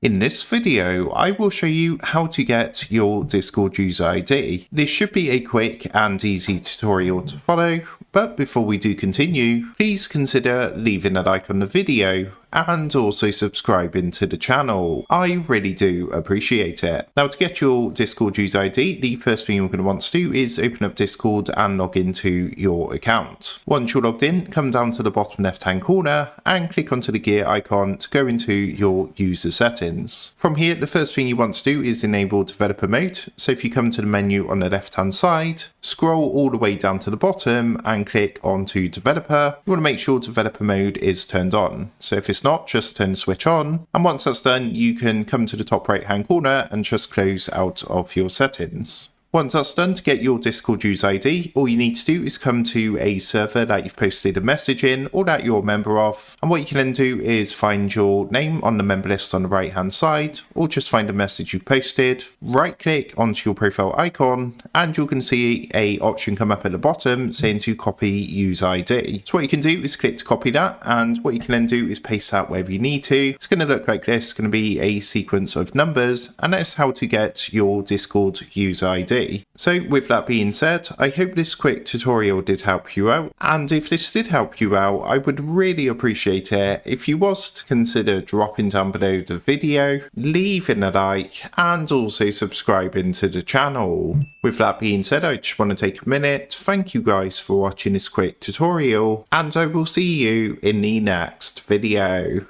In this video, I will show you how to get your Discord user ID. This should be a quick and easy tutorial to follow, but before we do continue, please consider leaving a like on the video and also subscribing to the channel. I really do appreciate it. Now, to get your Discord user ID, the first thing you're going to want to do is open up Discord and log into your account. Once you're logged in, come down to the bottom left hand corner and click onto the gear icon to go into your user settings. From here, the first thing you want to do is enable developer mode. So if you come to the menu on the left hand side, scroll all the way down to the bottom and click onto developer. You want to make sure developer mode is turned on. So if it's not, just turn the switch on, and once that's done, you can come to the top right hand corner and just close out of your settings. Once that's done, to get your Discord user ID, all you need to do is come to a server that you've posted a message in or that you're a member of, and what you can then do is find your name on the member list on the right hand side, or just find a message you've posted, right click onto your profile icon, and you're going to see a option come up at the bottom saying to copy user ID. So what you can do is click to copy that, and what you can then do is paste that wherever you need to. It's going to look like this. It's going to be a sequence of numbers, and that's how to get your Discord user ID. So with that being said, I hope this quick tutorial did help you out, and if this did help you out, I would really appreciate it if you was to consider dropping down below the video, leaving a like, and also subscribing to the channel. With that being said, I just want to take a minute to thank you guys for watching this quick tutorial, and I will see you in the next video.